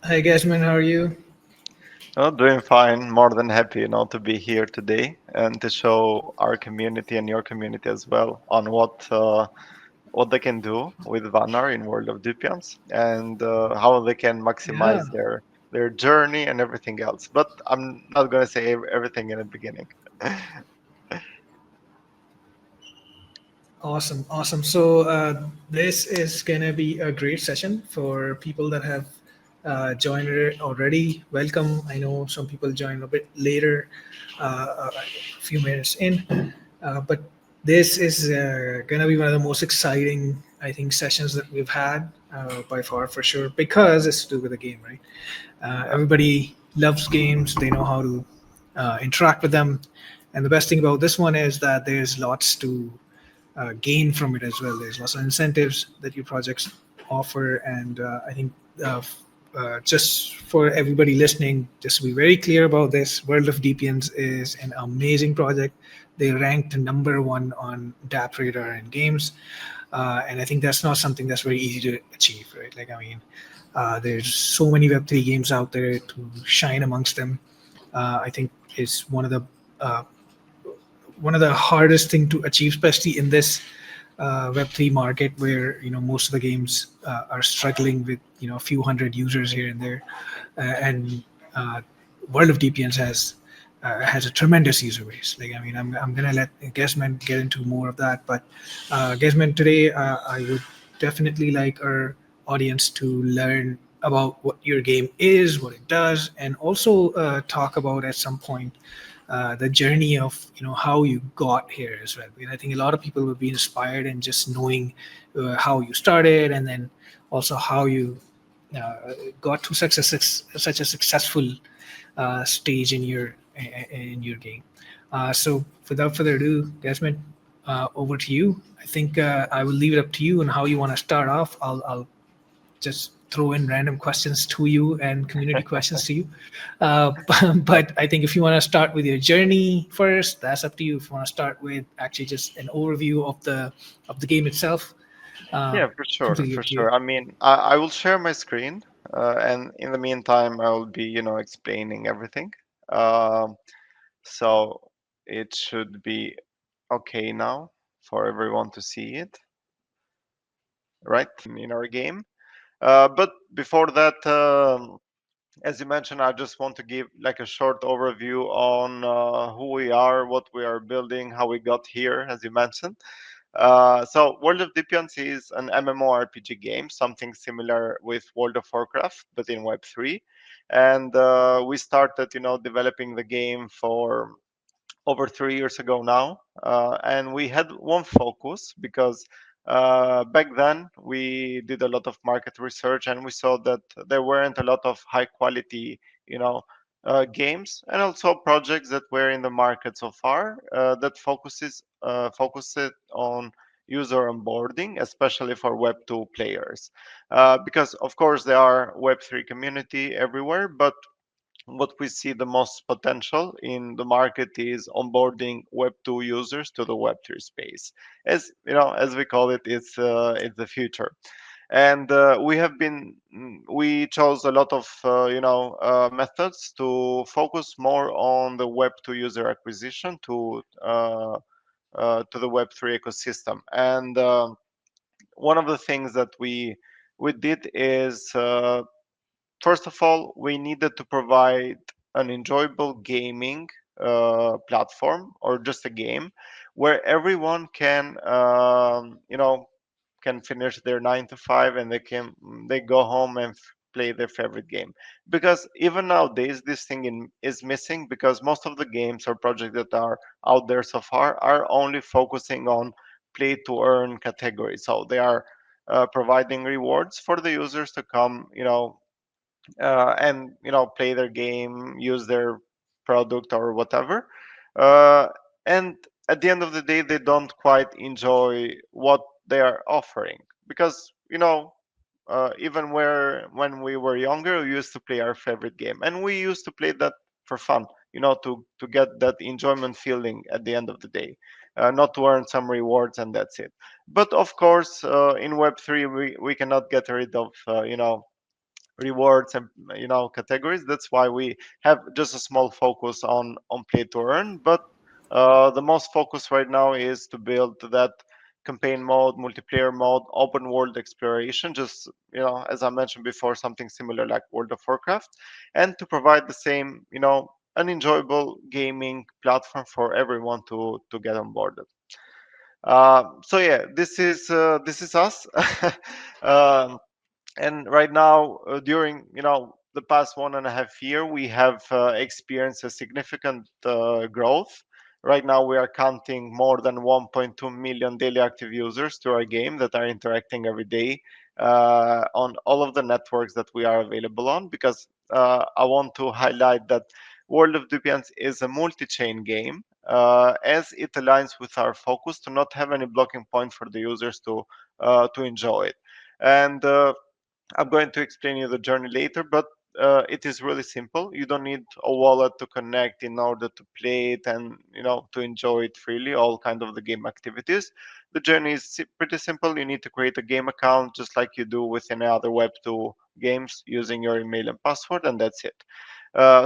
Hi, Gasman. How are you? Oh, doing fine. More than happy, to be here today and to show our community and your community as well on what they can do with Vanar in World of Dypians and how they can Yeah, maximize their journey and everything else. But I'm not gonna say everything in the beginning. awesome, awesome. So this is gonna be a great session for people that have joined it already. Welcome. I know some people joined a bit later, a few minutes in, but this is gonna be one of the most exciting, I think, sessions that we've had by far for sure because it's to do with the game, right? Yeah, Everybody loves games. They know how to interact with them. And the best thing about this one is that there's lots to gain from it as well. There's lots of incentives that your projects offer. And I think just for everybody listening, just to be very clear about this, World of Dypians is an amazing project. They ranked number one on DAP Radar and games. And I think that's not something that's very easy to achieve, right? Like, I mean, there's so many Web3 games out there to shine amongst them. I think it's uh, one of the hardest thing to achieve, especially in this Web3 market where most of the games are struggling with a few hundred users here and there, and uh, World of DPNs has a tremendous user base. Like, I mean, I'm gonna let Gesman get into more of that, but Gesman, today I would definitely like our audience to learn about what your game is, what it does, and also talk about at some point the journey of how you got here as well. Because I think a lot of people would be inspired in just knowing how you started, and then also how you got to such a successful stage in your game. So without further ado, Desmond, over to you. I think I will leave it up to you on how you want to start off. I'll just throw in random questions to you and community questions to you. Uh, but I think if you want to start with your journey first, that's up to you. If you want to start with actually just an overview of the game itself, uh, yeah, for sure, completely for up to you. sure. I mean, I will share my screen, and in the meantime, I will be, explaining everything. Um, so it should be okay now for everyone to see it, right, in our game. But before that, as you mentioned, I just want to give like a short overview on who we are, what we are building, how we got here, as you mentioned. So World of Dypians is an MMORPG game, something similar with World of Warcraft, but in Web3. And we started, developing the game for over 3 years ago now, and we had one focus because back then we did a lot of market research and we saw that there weren't a lot of high quality, you know, games and also projects that were in the market so far that focused on user onboarding, especially for Web2 players, because of course there are Web3 community everywhere, but what we see the most potential in the market is onboarding Web2 users to the Web3 space. As you know, as we call it, it's the future. And we chose a lot of methods to focus more on the Web2 user acquisition to the Web3 ecosystem. And one of the things that we did is first of all, we needed to provide an enjoyable gaming platform or just a game where everyone can finish their 9 to 5 and they go home and play their favorite game. Because even nowadays, this thing is missing because most of the games or projects that are out there so far are only focusing on play to earn category. So they are providing rewards for the users to come, and play their game, use their product or whatever, uh, and at the end of the day they don't quite enjoy what they are offering because even where when we were younger we used to play our favorite game and we used to play that for fun, to get that enjoyment feeling at the end of the day, not to earn some rewards and that's it. But of course, in Web3 we cannot get rid of rewards and categories. That's why we have just a small focus on play to earn. But the most focus right now is to build that campaign mode, multiplayer mode, open world exploration, just as I mentioned before, something similar like World of Warcraft, and to provide the same an enjoyable gaming platform for everyone to get on board. So yeah, this is us. um, and right now, during the past 1.5 year, we have experienced a significant growth. Right now we are counting more than 1.2 million daily active users to our game that are interacting every day on all of the networks that we are available on, because I want to highlight that World of Dypians is a multi-chain game, as it aligns with our focus to not have any blocking point for the users to enjoy it. And I'm going to explain you the journey later, but it is really simple. You don't need a wallet to connect in order to play it and to enjoy it freely. All kind of the game activities. The journey is pretty simple. You need to create a game account just like you do with any other Web2 games using your email and password, and that's it.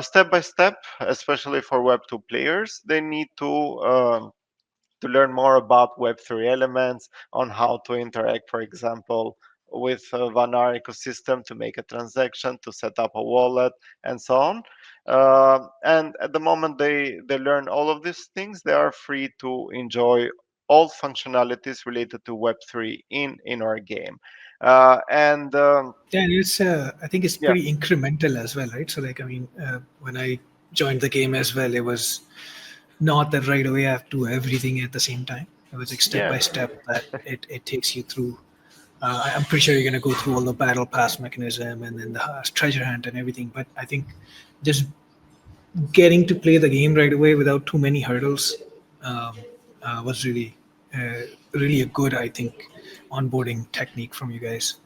Step by step, especially for Web2 players, they need to learn more about Web3 elements, on how to interact, for example, with Vanar ecosystem to make a transaction, to set up a wallet, and so on. And at the moment they learn all of these things, they are free to enjoy all functionalities related to Web3 in our game. And Yeah, and I think it's yeah, pretty incremental as well, right? So, like, I mean, when I joined the game as well, it was not that right away I have to do everything at the same time. It was like step yeah, by step that it takes you through. I'm pretty sure you're going to go through all the battle pass mechanism and then the treasure hunt and everything. But I think just getting to play the game right away without too many hurdles um, was really a good, I think, onboarding technique from you guys.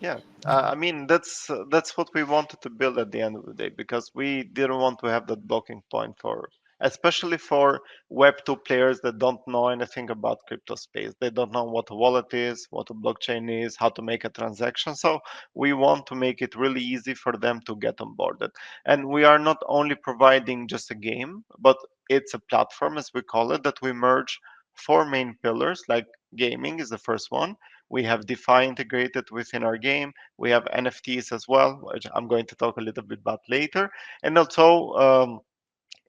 yeah, I mean that's what we wanted to build at the end of the day, because we didn't want to have that blocking point for, especially for Web2 players that don't know anything about crypto space. They don't know what a wallet is, what a blockchain is, how to make a transaction. So we want to make it really easy for them to get on board. And we are not only providing just a game, but it's a platform, as we call it, that we merge four main pillars. Like gaming is the first one. We have DeFi integrated within our game. We have NFTs as well, which I'm going to talk a little bit about later. And also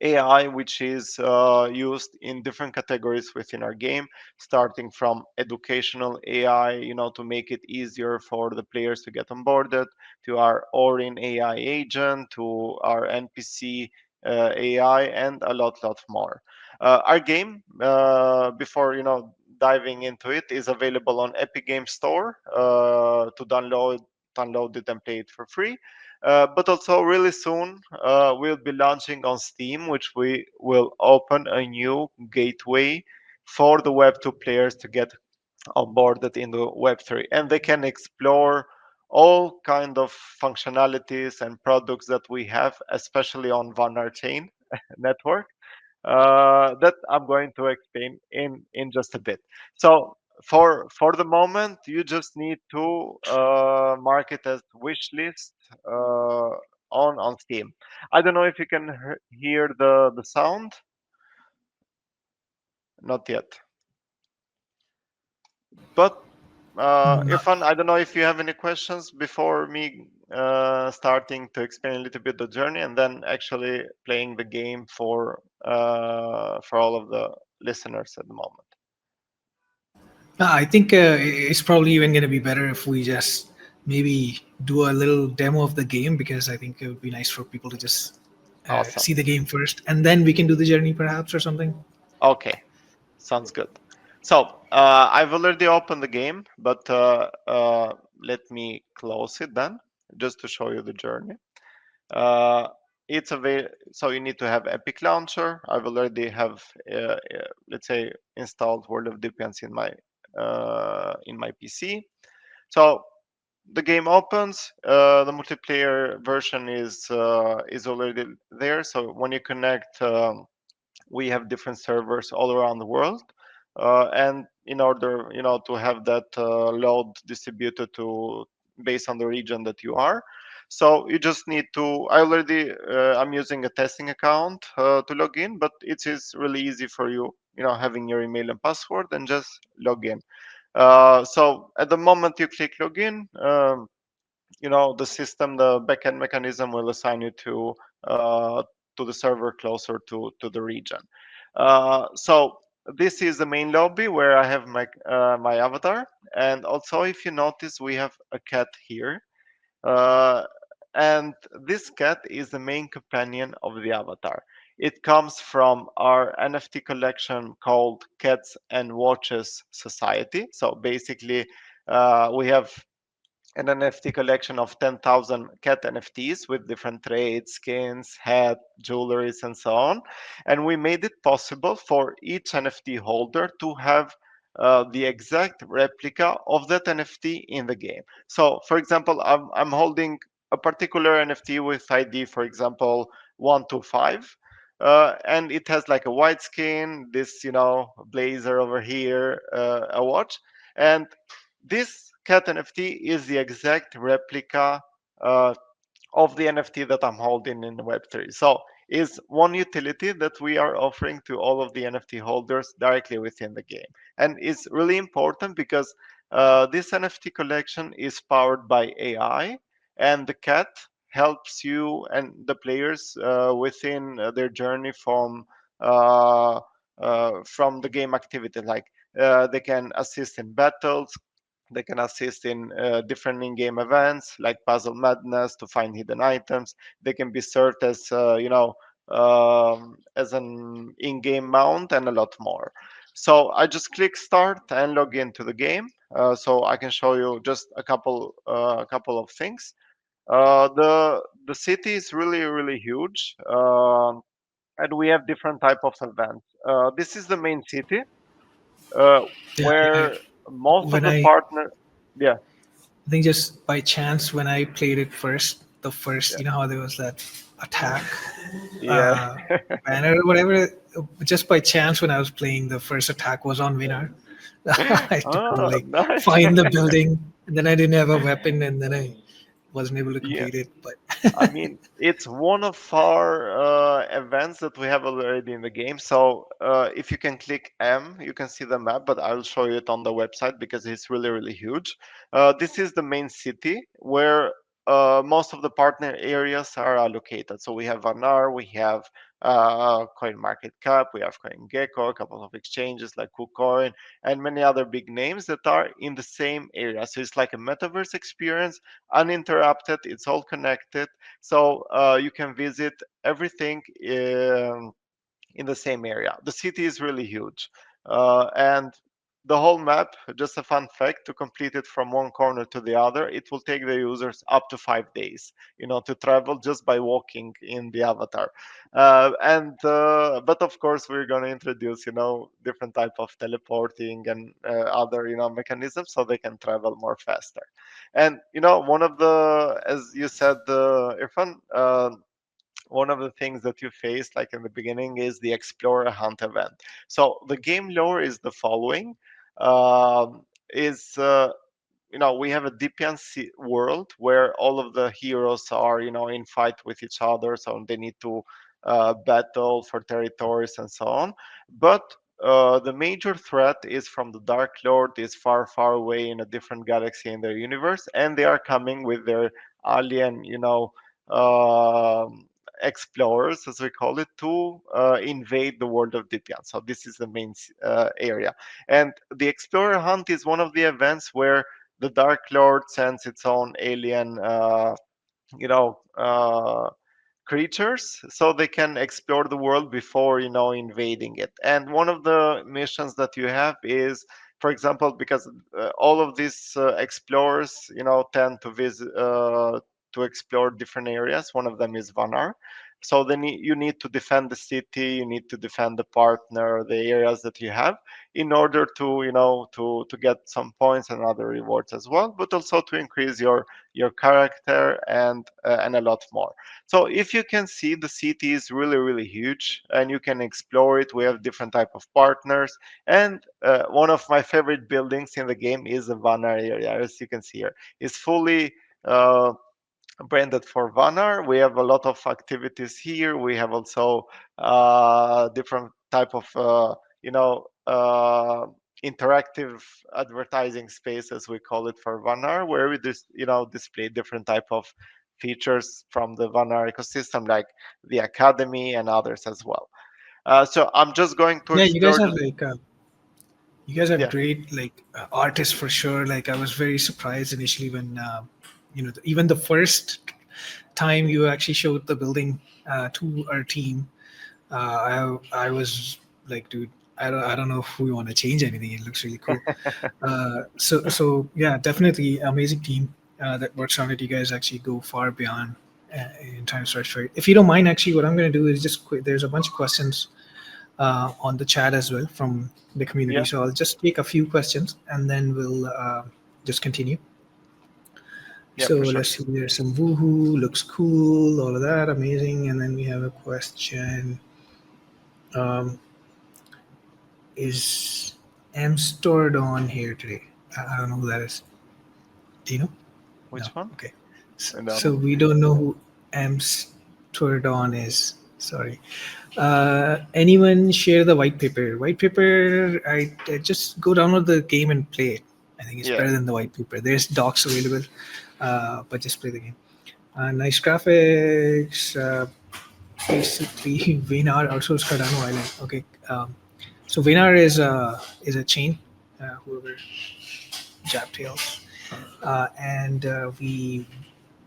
AI, which is used in different categories within our game, starting from educational AI, to make it easier for the players to get onboarded, to our Orin AI agent, to our NPC AI, and a lot more. Our game, before diving into it, is available on Epic Game Store to download it and play it for free. But also really soon we'll be launching on Steam, which we will open a new gateway for the Web2 players to get onboarded into Web3, and they can explore all kind of functionalities and products that we have, especially on Vanar Chain network, that I'm going to explain in just a bit. So for the moment, you just need to mark it as wish list on Steam. I don't know if you can hear the sound. Not yet, but No, Irfan, I don't know if you have any questions before me starting to explain a little bit the journey, and then actually playing the game for all of the listeners at the moment. I think it's probably even going to be better if we just maybe do a little demo of the game, because I think it would be nice for people to just Awesome. see the game first, and then we can do the journey perhaps or something. Okay, sounds good. So I've already opened the game, but let me close it then, just to show you the journey. Uh, it's so you need to have Epic Launcher. I've already have let's say installed World of Dypians in my PC. So the game opens. The multiplayer version is already there. So when you connect. We have different servers all around the world, and in order to have that load distributed to based on the region that you are, So you just need to. I already I'm using a testing account to log in, but it is really easy for you. Having your email and password and just log in. So at the moment you click login, the system, the backend mechanism will assign you uh, to the server closer to the region. So this is the main lobby where I have my avatar, and also if you notice we have a cat here, uh, and this cat is the main companion of the avatar. It comes from our NFT collection called Cats and Watches Society. So basically, we have an NFT collection of 10,000 cat NFTs with different trades, skins, hat, jewelries, and so on. And we made it possible for each NFT holder to have the exact replica of that NFT in the game. So, for example, I'm holding a particular NFT with ID, for example, 125. And it has like a white skin, this, blazer over here, a watch. And this cat NFT is the exact replica uh, of the NFT that I'm holding in Web3. So is one utility that we are offering to all of the NFT holders directly within the game. And it's really important because this NFT collection is powered by AI, and the cat helps you and the players within their journey uh, from the game activity. Like they can assist in battles, they can assist in different in-game events like Puzzle Madness to find hidden items. They can be served as an in-game mount and a lot more. So I just click start and log into the game. So I can show you just a couple of things. The city is really really huge, and we have different type of events. This is the main city uh, Yeah, where most of when the I partner. Yeah. I think just by chance when I played it first, the Yeah. first, how there was that attack Yeah. uh, banner or whatever. Just by chance, when I was playing, the first attack was on Winner. I had to go Oh, like nice. find the building, and then I didn't have a weapon, and then I wasn't able to Yeah. complete it. But I mean, it's one of our events that we have already in the game. So if you can click M, you can see the map, but I'll show you it on the website because it's really, really huge. This is the main city where most of the partner areas are allocated. So we have Vanar, we have CoinMarketCap, we have CoinGecko, a couple of exchanges like KuCoin, and many other big names that are in the same area. So it's like a metaverse experience, uninterrupted, it's all connected, so you can visit everything in the same area. The city is really huge, and the whole map, just a fun fact, to complete it from one corner to the other, it will take the users up to 5 days, to travel just by walking in the avatar. And but of course, we're going to introduce, different type of teleporting and other, mechanisms so they can travel more faster. And one of the, as you said, Irfan, one of the things that you face like in the beginning is the explorer hunt event. So the game lore is the following. Is We have a Dypian world where all of the heroes are, in fight with each other, so they need to battle for territories and so on. But the major threat is from the Dark Lord, is far, far away in a different galaxy in their universe, and they are coming with their alien, explorers, as we call it, to invade the world of Dypian. So this is the main area, and the Explorer Hunt is one of the events where the Dark Lord sends its own alien, you know, uh, creatures so they can explore the world before invading it. And one of the missions that you have is, for example, because all of these explorers tend to visit to explore different areas. One of them is Vanar. So then you need to defend the city, you need to defend the partner, the areas that you have, in order to to get some points and other rewards as well, but also to increase your character and a lot more. So if you can see, the city is really, really huge, and you can explore it. We have different type of partners, and one of my favorite buildings in the game is the Vanar area, as you can see here. It's fully uh, branded for Vanar. We have a lot of activities here. We have also different type of interactive advertising spaces, we call it, for Vanar, where we just display different type of features from the Vanar ecosystem, like the academy and others as well. So I'm just going to Yeah, explore the you guys have yeah. great artists for sure. Like I was very surprised initially when even the first time you actually showed the building to our team. I was like, dude, I don't know if we want to change anything. It looks really cool. So yeah, definitely amazing team that works on it. You guys actually go far beyond in time search for it. If you don't mind, actually, what I'm going to do is just there's a bunch of questions on the chat as well from the community. Yeah, So I'll just take a few questions and then we'll just continue. yeah, So for sure. let's see. There's some woohoo, looks cool, all of that, amazing. And then we have a question. Um, is M stored on here today? I don't know who that is. Do you know? No. Which one? Okay. So, I don't so know. we don't know who M stored on is. Sorry. Anyone share the white paper? White paper, I just go download the game and play it. I think it's Yeah, better than the white paper. There's docs available, but just play the game. Nice graphics. Basically, Vanar outsourced Cardano Island. Okay. So Vanar is a chain, whoever Japtails, and we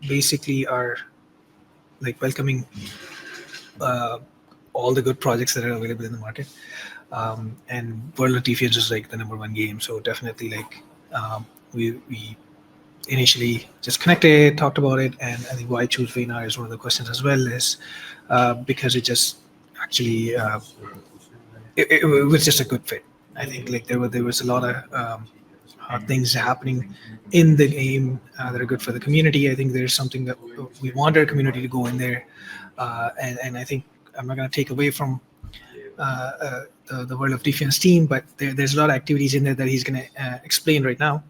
basically are like welcoming uh, all the good projects that are available in the market. And World of Dypians is like the number one game, so definitely we initially just connected, talked about it, and I think why I choose Vanar is one of the questions as well is because it just actually it was just a good fit. I think like there was a lot of things happening in the game that are good for the community. I think there's something that we want our community to go in there, and I think I'm not going to take away from the World of Defense team, but there's a lot of activities in there that he's going to explain right now,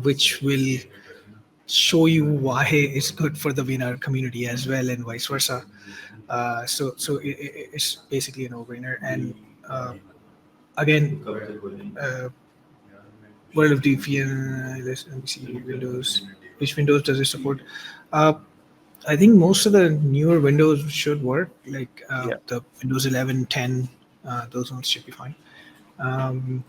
which will show you why it's good for the winner community as well, and vice versa. It's basically a no-brainer. And again, uh, World of Defiant. Let me see Windows. Which Windows does it support? Uh, I think most of the newer Windows should work. Like yeah. the Windows 11, 10, those ones should be fine. Um,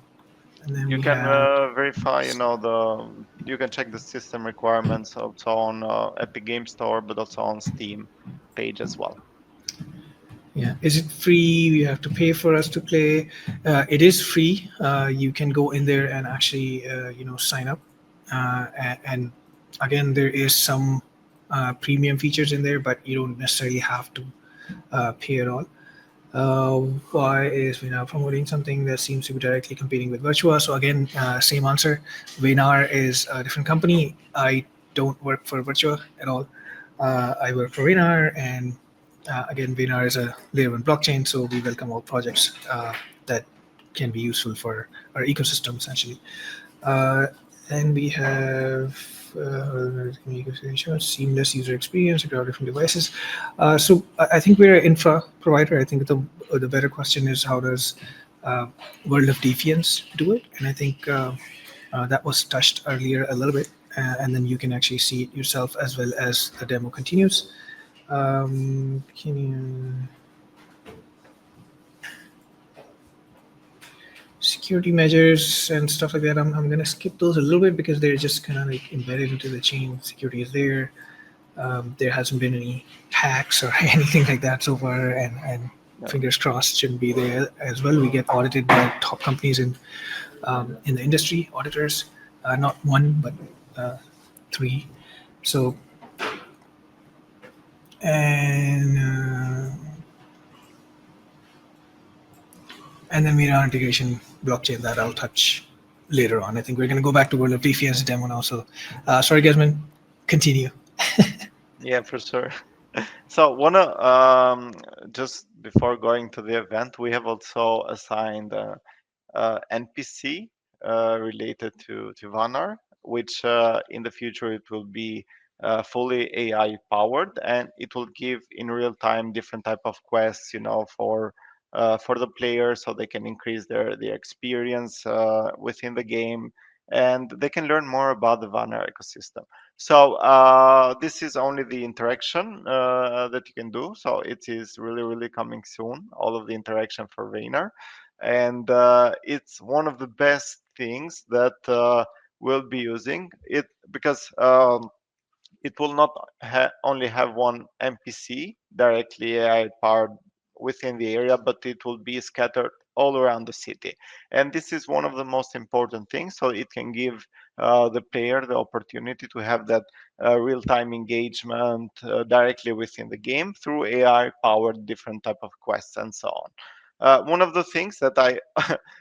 and then You we can have verify, you can check the system requirements also on Epic Game Store, but also on Steam page as well. yeah. Is it free? We have to pay for us to play. It is free. You can go in there and actually sign up. And again, there is some premium features in there, but you don't necessarily have to pay at all. Uh, why is Vinar promoting something that seems to be directly competing with Virtua? So again, same answer. Vinar is a different company. I don't work for Virtua at all. I work for Vinar, and again, Vinar is a layer one blockchain, so we welcome all projects that can be useful for our ecosystem, essentially. Uh, and we have seamless user experience across different devices. So I think we're an infra provider. I think the better question is how does uh, World of Defiance do it? And I think that was touched earlier a little bit, and then you can actually see it yourself as well as the demo continues. Can you security measures and stuff like that. I'm going to skip those a little bit because they're just kind of like embedded into the chain. Security is there. There hasn't been any hacks or anything like that so far, and Yeah. fingers crossed shouldn't be there as well. We get audited by top companies in the industry, auditors, not one but three. So and and then we have integration blockchain that I'll touch later on. I think we're going to go back to World of Defiance demo now. So, sorry, Gasman, continue. Yeah, for sure. So, wanna just before going to the event, we have also assigned NPC related to Vanar, which in the future it will be fully AI powered, and it will give in real time different type of quests, for the players, so they can increase their experience within the game, and they can learn more about the Vanar ecosystem. So this is only the interaction that you can do. So it is really, really coming soon, all of the interaction for Vanar. And it's one of the best things that we'll be using it, because it will not only have one NPC directly AI powered within the area, but it will be scattered all around the city. And this is one of the most important things. So it can give the player the opportunity to have that real-time engagement directly within the game through AI-powered different type of quests and so on. One of the things that I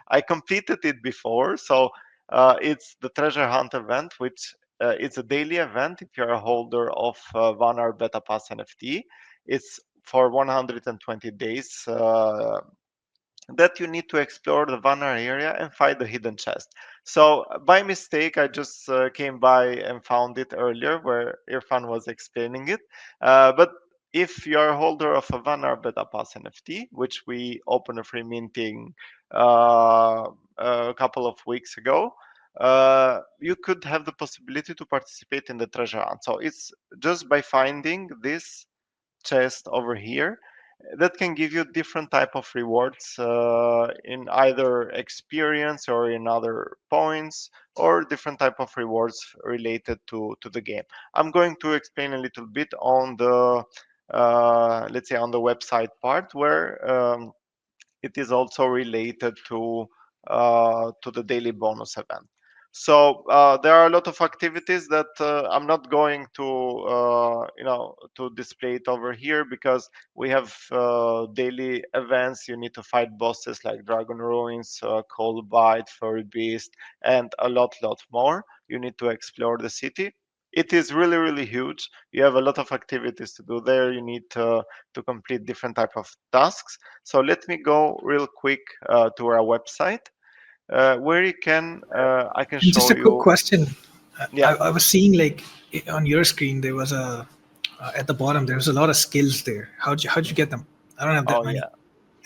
I completed it before, so it's the treasure hunt event, which it's a daily event if you're a holder of Vanar Beta Pass NFT. It's for 120 days that you need to explore the Vanar area and find the hidden chest. So by mistake, I just came by and found it earlier where Irfan was explaining it. But if you're a holder of a Vanar Beta Pass NFT, which we opened a free minting a couple of weeks ago, you could have the possibility to participate in the treasure hunt. So it's just by finding this chest over here that can give you different type of rewards in either experience or in other points, or different type of rewards related to the game. I'm going to explain a little bit on the let's say on the website part, where it is also related to the daily bonus event. So there are a lot of activities that I'm not going to display it over here, because we have daily events. You need to fight bosses like Dragon Ruins, Cold Bite, Furry Beast, and a lot more. You need to explore the city. It is really, really huge. You have a lot of activities to do there. You need to complete different type of tasks. So let me go real quick to our website, where you can I can And just show a quick you. question. Yeah. I was seeing like on your screen there was a at the bottom there was a lot of skills there. How'd you get them? I don't have that Oh many. yeah.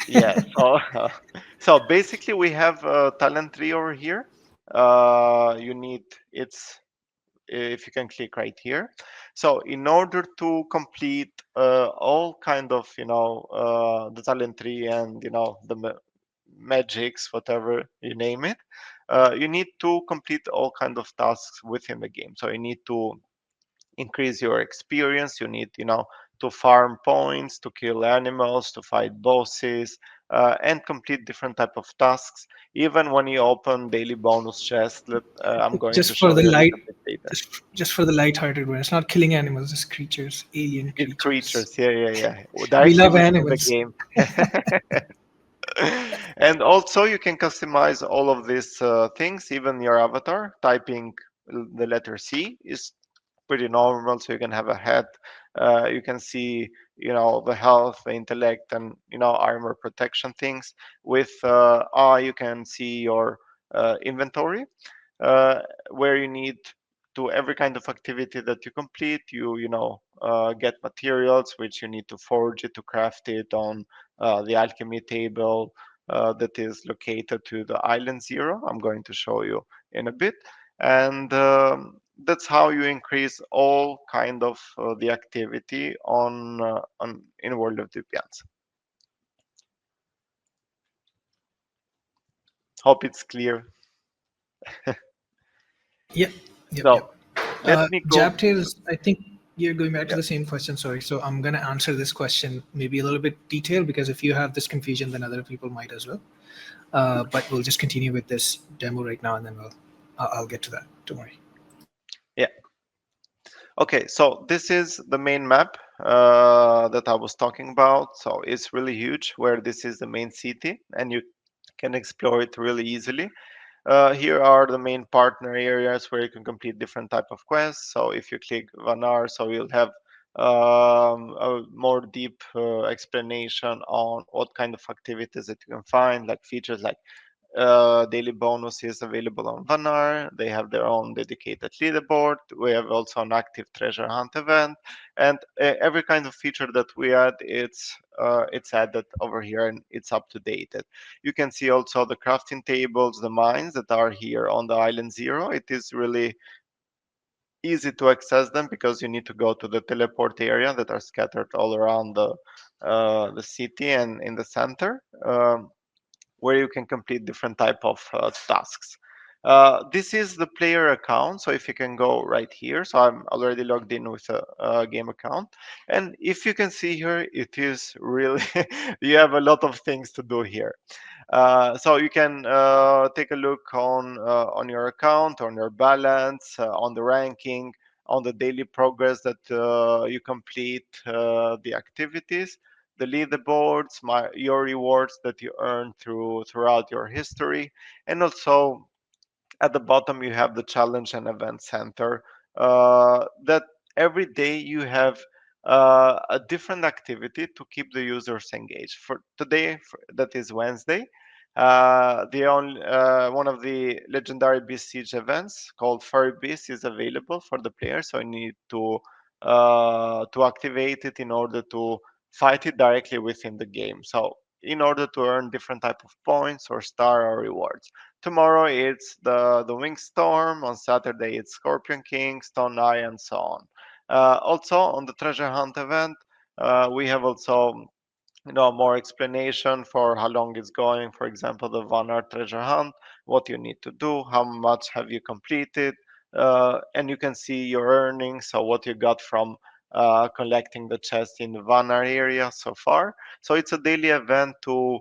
Yeah. So so basically we have a talent tree over here. You need it's if you can click right here. So in order to complete all kind of the talent tree and the magics, whatever you name it, you need to complete all kind of tasks within the game. So you need to increase your experience. You need to farm points, to kill animals, to fight bosses, and complete different type of tasks. Even when you open daily bonus chest, I'm going to Just for show the you a light, little bit later. just for the light-hearted one. It's not killing animals, it's creatures, alien It's creatures. creatures, yeah, We directly love within the animals. game. And also you can customize all of these things, even your avatar. Typing the letter C is pretty normal, so you can have a hat. You can see the health, the intellect, and armor protection things. With I, you can see your inventory, uh, where you need to every kind of activity that you complete, get materials which you need to forge it, to craft it on the alchemy table that is located to the island 0. I'm going to show you in a bit. And that's how you increase all kind of the activity on in World of Dypians. Hope it's clear. Yep, yep, yep. So let me go. Jabtails, I think you're going back to Yeah. the same question. Sorry. So I'm going to answer this question maybe a little bit detailed, because if you have this confusion, then other people might as well. But we'll just continue with this demo right now, and then I'll get to that. Don't worry. Yeah. Okay, so this is the main map that I was talking about. So it's really huge, where this is the main city, and you can explore it really easily. Here are the main partner areas where you can complete different type of quests. So if you click Vanar, so you'll have a more deep explanation on what kind of activities that you can find, like features like daily bonuses available on Vanar. They have their own dedicated leaderboard. We have also an active treasure hunt event, and every kind of feature that we add, it's added over here and it's up to date. You can see also the crafting tables, the mines that are here on the island zero. It is really easy to access them because you need to go to the teleport area that are scattered all around the city and in the center. Where you can complete different type of tasks. This is the player account, so if you can go right here, so I'm already logged in with a game account, and if you can see here, it is really you have a lot of things to do here. So you can take a look on your account, on your balance, on the ranking, on the daily progress that you complete the activities, the leaderboards, your rewards that you earn throughout your history, and also at the bottom you have the challenge and event center that every day you have a different activity to keep the users engaged. For today, that is Wednesday, one of the legendary beast siege events called furry beast is available for the players, so you need to activate it in order to fight it directly within the game, so in order to earn different type of points or star or rewards. Tomorrow it's the Wing Storm. On Saturday it's Scorpion King, Stone Eye, and so on. Also on the Treasure Hunt event, we have also more explanation for how long it's going. For example, the Vanar treasure hunt, what you need to do, how much have you completed, and you can see your earnings, so what you got from collecting the chest in the Vanar area so far. So it's a daily event to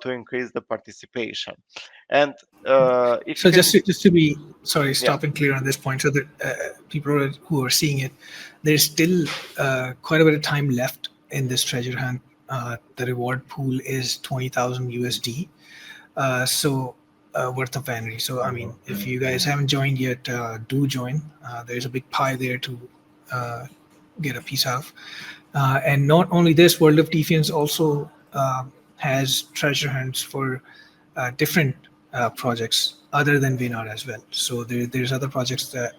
increase the participation. And if you So can, just to be sorry, yeah, stop and clear on this point, so that who are seeing it, there's still quite a bit of time left in this treasure hunt. The reward pool is 20,000 USD, worth of Vanity. So I mean, if you guys haven't joined yet, do join. There's a big pie there to uh, get a piece of. And not only this, World of Dypians also has treasure hunts for different projects other than Vanar as well. So there's other projects that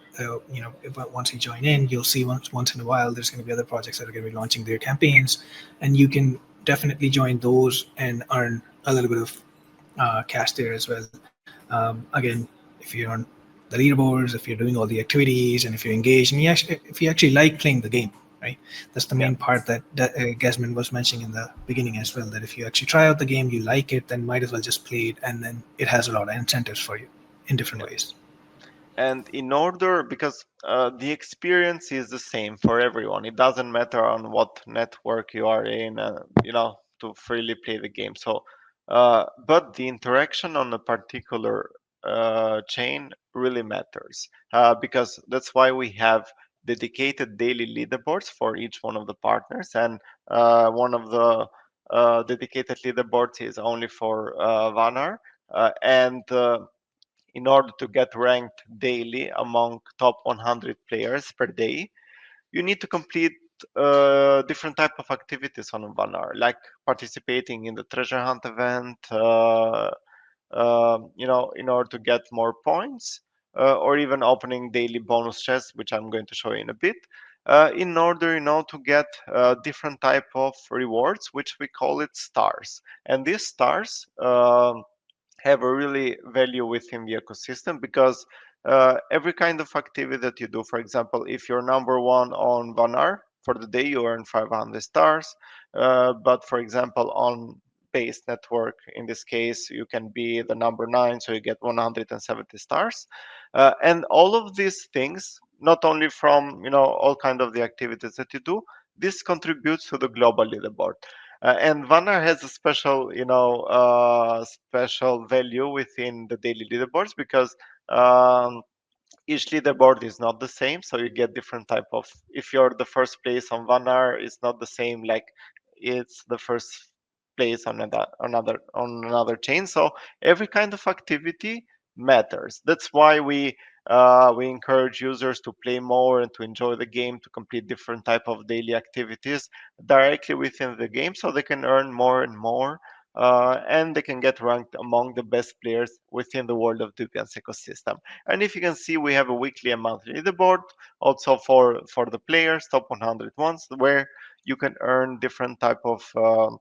once you join in, you'll see once in a while there's going to be other projects that are going to be launching their campaigns, and you can definitely join those and earn a little bit of cash there as well. Again, if you're on the leaderboards, if you're doing all the activities, and if you're engaged, and if you actually like playing the game, right? That's the yeah. main part that Gasman was mentioning in the beginning as well. That if you actually try out the game, you like it, then might as well just play it, and then it has a lot of incentives for you in different ways. And in order, because the experience is the same for everyone, it doesn't matter on what network you are in, to freely play the game. So but the interaction on a particular chain really matters, because that's why we have dedicated daily leaderboards for each one of the partners, and one of the dedicated leaderboards is only for Vanar, and in order to get ranked daily among top 100 players per day, you need to complete different type of activities on Vanar, like participating in the treasure hunt event, in order to get more points, or even opening daily bonus chests, which I'm going to show you in a bit, in order, to get different type of rewards, which we call it stars. And these stars have a really value within the ecosystem, because every kind of activity that you do, for example, if you're number one on Vanar for the day, you earn 500 stars. But for example, on base network, in this case, you can be the number nine, so you get 170 stars. And all of these things, not only from all kind of the activities that you do, this contributes to the global leaderboard. And Vanna has a special value within the daily leaderboards, because um, each leaderboard is not the same, so you get different type of. If you're the first place on Vanar, it's not the same like it's the first place on another chain. So every kind of activity matters. That's why we encourage users to play more and to enjoy the game, to complete different type of daily activities directly within the game, so they can earn more and more and they can get ranked among the best players within the World of Dypians ecosystem. And if you can see, we have a weekly and monthly leaderboard also for the players, top 100 ones, where you can earn different type of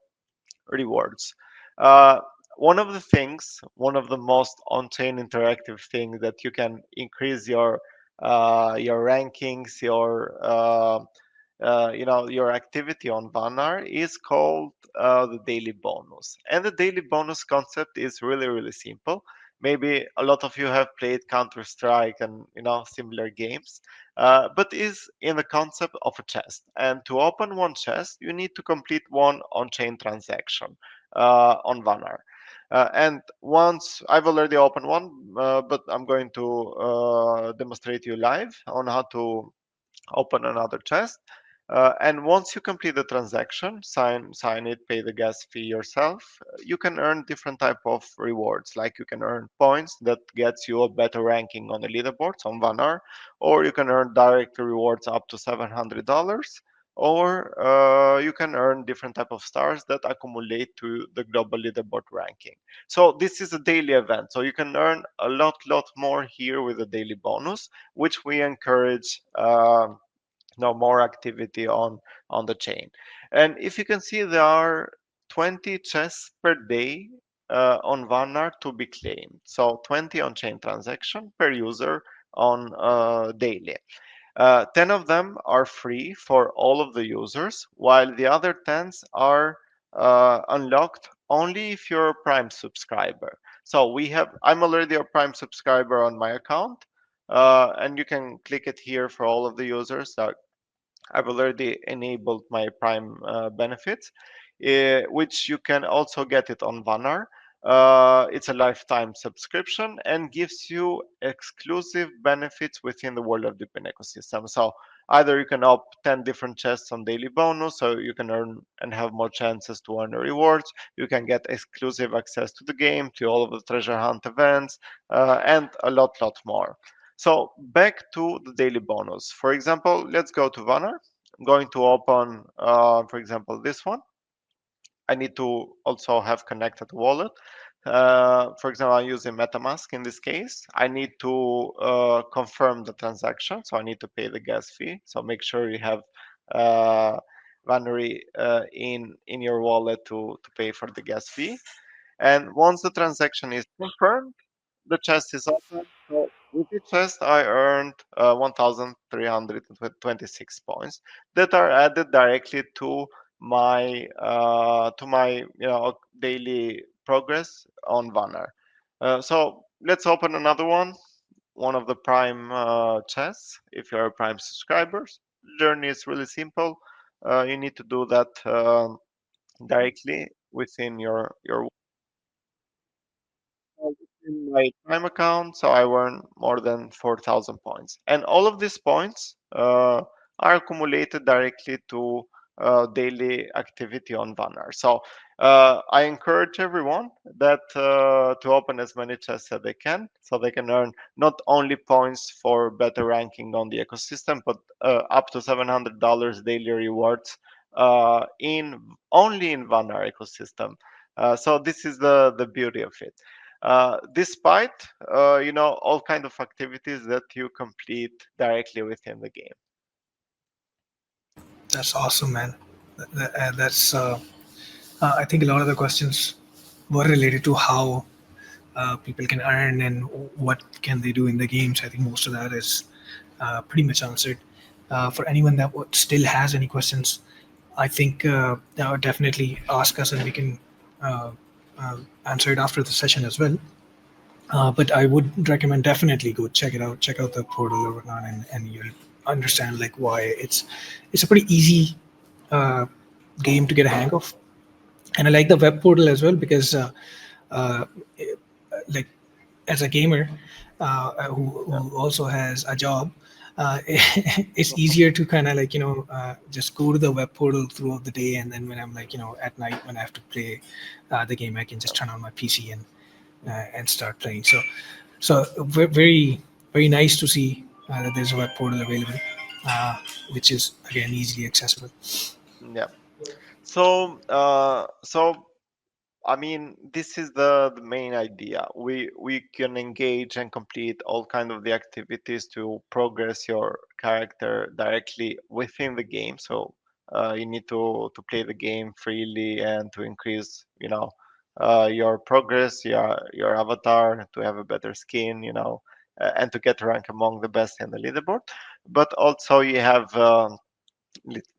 rewards. Uh, one of the most on-chain interactive things that you can increase your rankings, your activity on Vanar is called the daily bonus. And the daily bonus concept is really, really simple. Maybe a lot of you have played Counter Strike and similar games, but is in the concept of a chest. And to open one chest, you need to complete one on-chain transaction on Vanar. And once I've already opened one, but I'm going to demonstrate you live on how to open another chest. And once you complete the transaction, sign it, pay the gas fee yourself, you can earn different type of rewards. Like you can earn points that gets you a better ranking on the leaderboards on Vanar, or you can earn direct rewards up to $700, or you can earn different type of stars that accumulate to the global leaderboard ranking. So this is a daily event, so you can earn a lot more here with the daily bonus, which we encourage. More activity on the chain. And if you can see, there are 20 chests per day on Vanar to be claimed. So 20 on-chain transaction per user on daily. 10 of them are free for all of the users, while the other 10s are unlocked only if you're a Prime subscriber. So I'm already a Prime subscriber on my account, and you can click it here for all of the users that I've already enabled my Prime benefits, which you can also get it on Vanar. It's a lifetime subscription and gives you exclusive benefits within the World of Deepin ecosystem. So either you can opt 10 different chests on daily bonus, so you can earn and have more chances to earn rewards. You can get exclusive access to the game, to all of the treasure hunt events, and a lot more. So back to the daily bonus. For example, let's go to Vanar. I'm going to open, for example, this one. I need to also have connected wallet. For example, I'm using MetaMask in this case. I need to confirm the transaction, so I need to pay the gas fee. So make sure you have uh, Vanary in your wallet to pay for the gas fee. And once the transaction is confirmed, the chest is open. So with the chest, I earned 1,326 points that are added directly to my daily progress on Vanar. So let's open another one of the Prime chests. If you're a Prime subscribers, journey is really simple. You need to do that directly within your in my Prime account, so I earn more than 4,000 points. And all of these points are accumulated directly to daily activity on Vanar. So I encourage everyone that to open as many chests as they can, so they can earn not only points for better ranking on the ecosystem, but up to $700 daily rewards in only in Vanar ecosystem. So this is the beauty of it. Despite all kind of activities that you complete directly within the game. That's awesome, man. That's I think a lot of the questions were related to how people can earn and what can they do in the games. I think most of that is pretty much answered. For anyone that still has any questions, I think definitely ask us and we can uh, answer it after the session as well. But I would recommend definitely go check it out, check out the portal or whatnot, and you'll understand like why it's a pretty easy uh, game to get a hang of. And I like the web portal as well because uh, like as a gamer Yeah. who also has a job, it's easier to kind of like just go to the web portal throughout the day, and then when I'm like at night when I have to play the game, I can just turn on my PC and start playing. So very nice to see that there's a web portal available, uh, which is again easily accessible. Yeah. So I mean, this is the main idea. We can engage and complete all kind of the activities to progress your character directly within the game. So you need to play the game freely and to increase, your progress, your avatar, to have a better skin, and to get rank among the best in the leaderboard. But also you have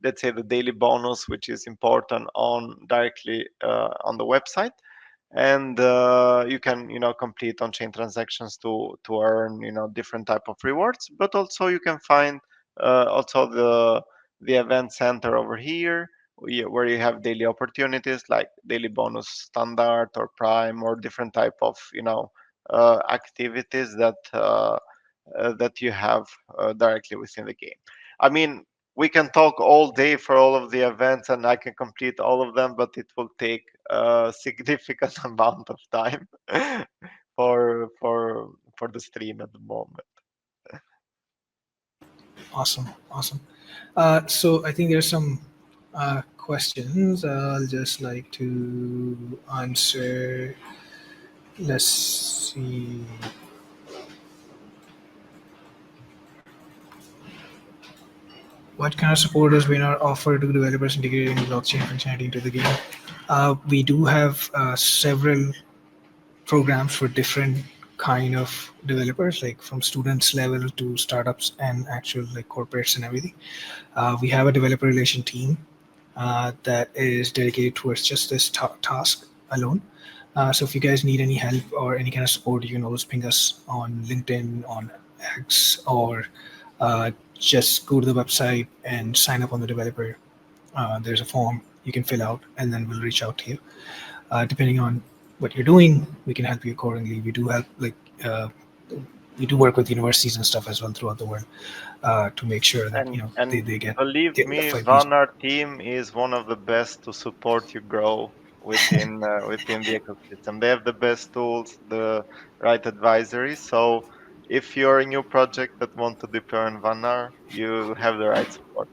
let's say the daily bonus, which is important on directly on the website, and you can complete on-chain transactions to earn different type of rewards. But also you can find also the event center over here, where you have daily opportunities like daily bonus standard or prime, or different type of activities that you have directly within the game. I mean, we can talk all day for all of the events and I can complete all of them, but it will take a significant amount of time for the stream at the moment. Awesome, awesome. So I think there's some questions I'll just like to answer. Let's see. What kind of support does Vanar offer to developers integrating blockchain functionality into the game? We do have several programs for different kind of developers, like from students level to startups and actual like corporates and everything. We have a developer relation team that is dedicated towards just this task alone. So if you guys need any help or any kind of support, you can always ping us on LinkedIn, on X, or just go to the website and sign up on the developer. There's a form you can fill out, and then we'll reach out to you. Depending on what you're doing, we can help you accordingly. We do help uh, we do work with universities and stuff as well throughout the world to make sure that And they get believe the me, 5Gs. Vanar team is one of the best to support you grow within the ecosystem. They have the best tools, the right advisory. So if you're a new project that want to deploy on Vanar, you have the right support.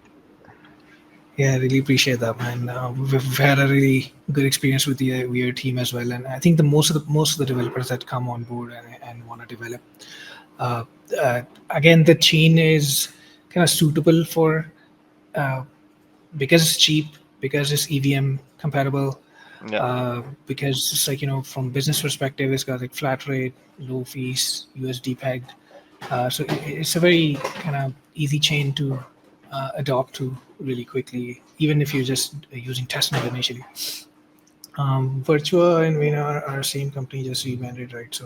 Yeah, I really appreciate that, man. We've had a really good experience with your team as well, and I think the most of the developers that come on board and want to develop, uh, again, the chain is kind of suitable for uh, because it's cheap, because it's EVM compatible, Yeah. because it's like from business perspective, it's got like flat rate, low fees, USD pegged. So it's a very kind of easy chain to adopt to really quickly, even if you're just using testnet initially. Virtua and Vayner are same company, just rebranded, right?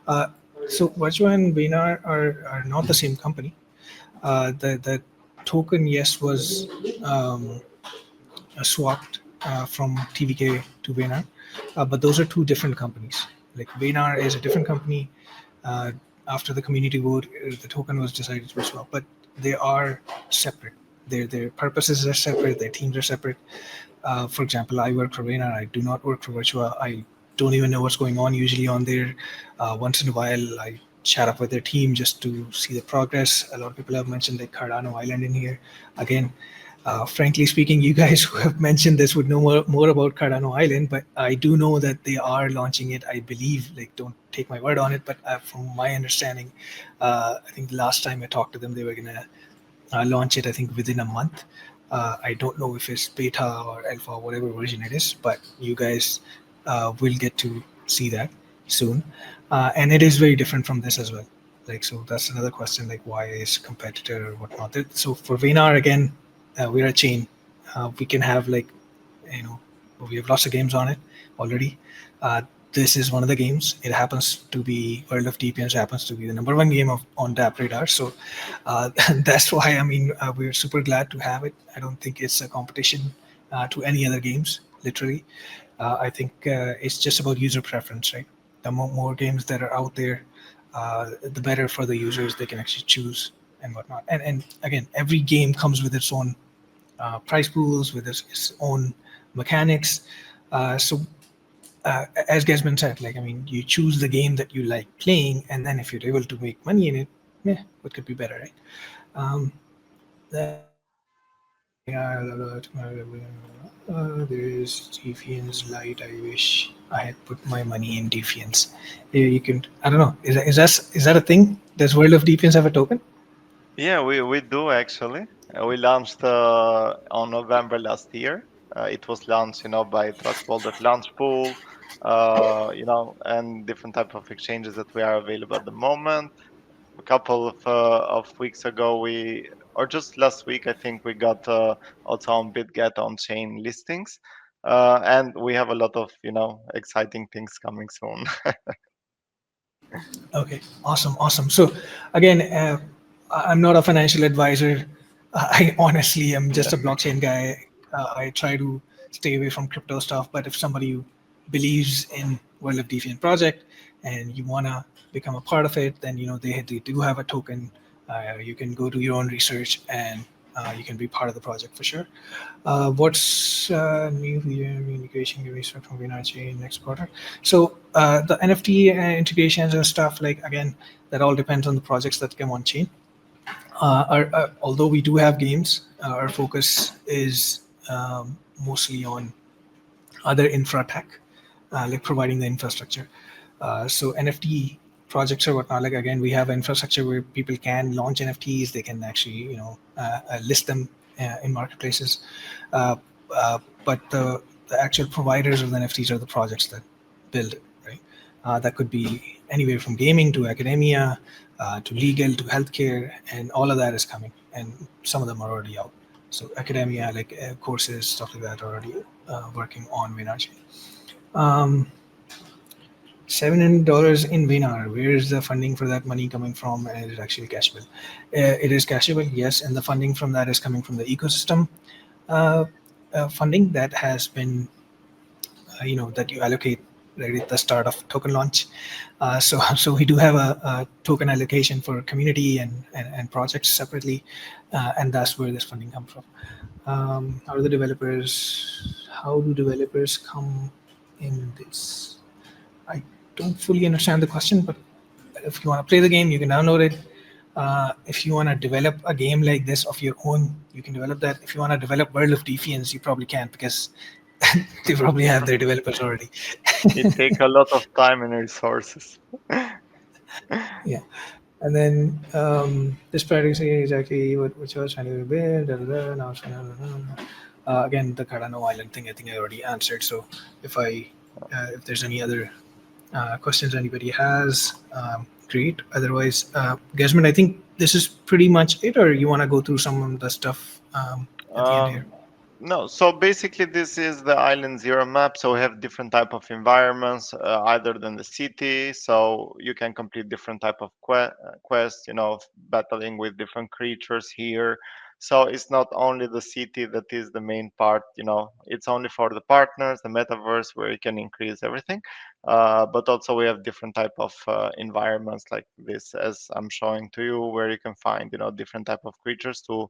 Uh, so Virtua and Vayner are not the same company. The token, yes, was swapped from TVK to Vayner, but those are two different companies. Like Vayner is a different company. Uh, After the community vote, the token was decided to be swapped, but they are separate. Their purposes are separate. Their teams are separate. For example, I work for Vayner. I do not work for Virtua. I don't even know what's going on usually on there. Once in a while, I chat up with their team just to see the progress. A lot of people have mentioned like Cardano Island in here. Again, frankly speaking, you guys who have mentioned this would know more about Cardano Island, but I do know that they are launching it. I believe, like, don't take my word on it, but from my understanding, I think the last time I talked to them, they were gonna launch it, I think, within a month. I don't know if it's beta or alpha, whatever version it is, but you guys will get to see that soon. And it is very different from this as well. Like, so that's another question, like, why is competitor or whatnot. So for Vayner, again, we're a chain. We can have, like, you know, we have lots of games on it already. This is one of the games. It happens to be World of Dypians, happens to be the number one game on DApp radar. So that's why, I mean, we're super glad to have it. I don't think it's a competition to any other games, literally. I think it's just about user preference, right? The more games that are out there, the better for the users. They can actually choose and whatnot. And again, every game comes with its own price pools, with its own mechanics. So as Gasman said, like, I mean, you choose the game that you like playing, and then if you're able to make money in it, yeah, what could be better, right? Then there is Defiance Light, I wish. I had put my money in Defiance. You can, I don't know, is that a thing? Does World of Defiance have a token? Yeah, we do actually. We launched on November last year. It was launched, by Trustwallet Launch Pool, and different type of exchanges that we are available at the moment. A couple of weeks ago, or just last week, I think we got also on BitGet on chain listings, and we have a lot of, exciting things coming soon. Okay, awesome, awesome. So, again, I'm not a financial advisor. I honestly am just a blockchain guy. I try to stay away from crypto stuff. But if somebody believes in World of Defiant project and you wanna become a part of it, then they do have a token. You can go do your own research and you can be part of the project for sure. What's new here? Integration can be start from Vanar Chain next quarter. So the NFT integrations and stuff, like again, that all depends on the projects that come on chain. Although we do have games, our focus is mostly on other infra tech, like providing the infrastructure. So NFT projects or whatnot, like again, we have infrastructure where people can launch NFTs. They can actually, list them in marketplaces. Uh, but the actual providers of the NFTs are the projects that build it, right? That could be anywhere from gaming to academia to legal to healthcare, and all of that is coming. And some of them are already out. So academia, like courses, stuff like that, are already working on Vanar. $700 in Vanar. Where is the funding for that money coming from? And is it actually cashable? It is cashable, yes, and the funding from that is coming from the ecosystem uh, funding that has been, that you allocate right at the start of token launch. So we do have a token allocation for community and projects separately, and that's where this funding comes from. How do the developers? How do developers come in this? I don't fully understand the question, but if you want to play the game, you can download it. If you want to develop a game like this of your own, you can develop that. If you want to develop World of Defiance, you probably can't because they probably have their developers already. It take a lot of time and resources. Yeah. And then this practice is exactly what you was trying to build. Da, da, da, now it's again, the Cardano Island thing, I think I already answered. So if there's any other questions anybody has, great. Otherwise, Desmond, I think this is pretty much it, or you want to go through some of the stuff at the end here? Um, no, so basically this is the island zero map. So we have different type of environments, other than the city. So you can complete different type of quests, battling with different creatures here. So it's not only the city that is the main part, it's only for the partners, the metaverse where you can increase everything. But also we have different type of environments like this, as I'm showing to you, where you can find, different type of creatures to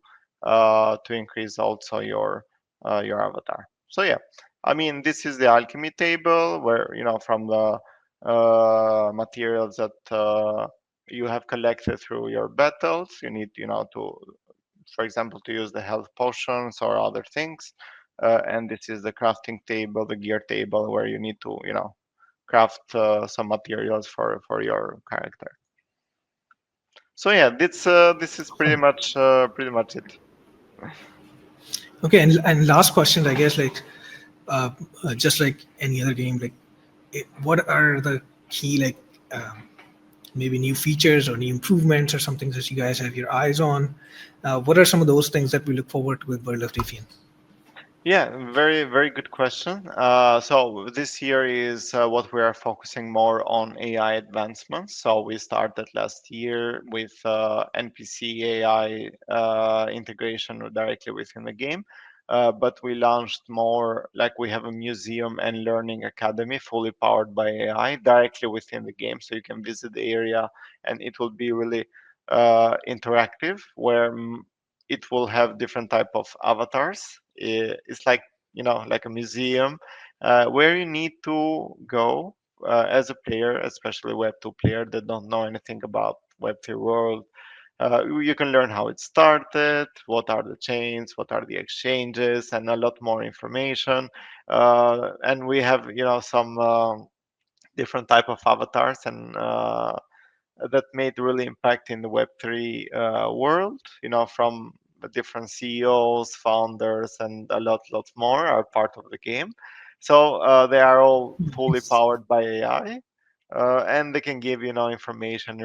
increase also your avatar. So yeah, I mean this is the alchemy table where from the materials that you have collected through your battles, you need to, for example, to use the health potions or other things. And this is the crafting table, the gear table, where you need to craft some materials for your character. So yeah, this is pretty much it. Okay, and last question, I guess, like uh, just like any other game, like what are the key like maybe new features or new improvements or something that you guys have your eyes on? What are some of those things that we look forward to with World of Defiant? Yeah, very, very good question. So this year is what we are focusing more on AI advancements. So we started last year with NPC AI integration directly within the game. But we launched more, like we have a museum and learning academy fully powered by AI directly within the game. So you can visit the area and it will be really interactive, where it will have different type of avatars. It's like like a museum where you need to go as a player, especially Web2 player that don't know anything about Web3 world. You can learn how it started, what are the chains, what are the exchanges, and a lot more information. And we have, some different type of avatars and that made really impact in the Web3 world. From the different CEOs, founders, and lot more are part of the game. So they are all fully Nice. powered by AI, and they can give information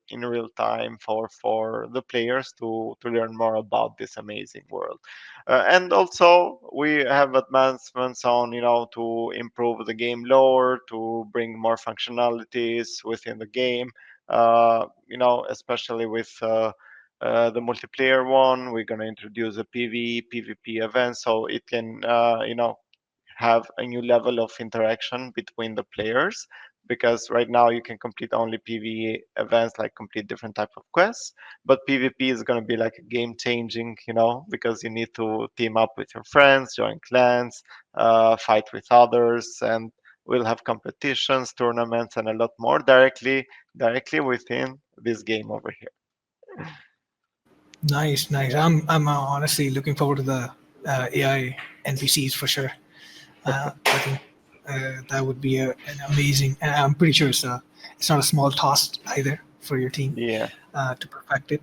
in real time for the players to learn more about this amazing world. And also we have advancements on to improve the game lore, to bring more functionalities within the game, especially with the multiplayer one. We're going to introduce a PvE, PvP event so it can, have a new level of interaction between the players. Because right now you can complete only PvE events, like complete different type of quests, but PvP is going to be like a game changing, because you need to team up with your friends, join clans, fight with others, and we'll have competitions, tournaments, and a lot more directly within this game over here. Nice, nice. I'm honestly looking forward to the AI NPCs for sure. I think that would be an amazing. And I'm pretty sure it's not a small task either for your team Yeah. to perfect it.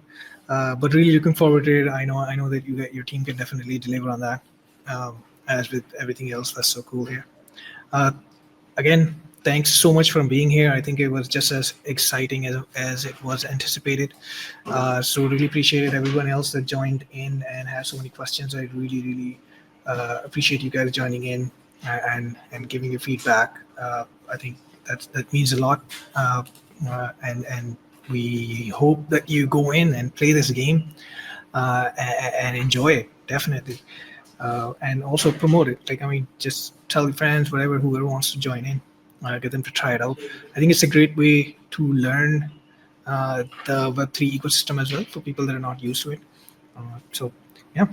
But really looking forward to it. I know that your team can definitely deliver on that. As with everything else, that's so cool here. Uh, Again, thanks so much for being here. I think it was just as exciting as it was anticipated. So really appreciated everyone else that joined in and had so many questions. I really appreciate you guys joining in and giving your feedback. I think that means a lot. And we hope that you go in and play this game and enjoy it definitely, and also promote it. Like, I mean, just tell your friends, whatever, whoever wants to join in, get them to try it out. I think it's a great way to learn the Web3 ecosystem as well for people that are not used to it. So, yeah.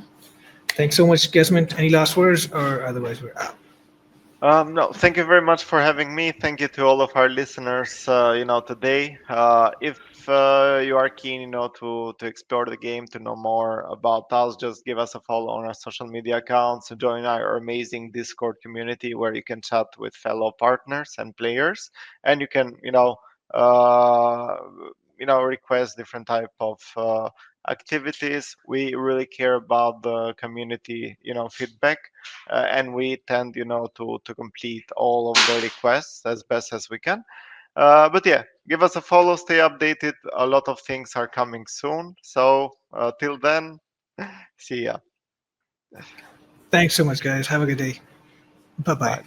Thanks so much, Gesmint. Any last words, or otherwise we're out? No, thank you very much for having me. Thank you to all of our listeners, today. If you are keen, to explore the game, to know more about us, just give us a follow on our social media accounts, join our amazing Discord community where you can chat with fellow partners and players, and you can, uh, request different type of activities. We really care about the community, feedback, and we tend to complete all of the requests as best as we can. But yeah, give us a follow, stay updated. A lot of things are coming soon, so till then, see ya. Thanks so much, guys. Have a good day. Bye bye. Bye.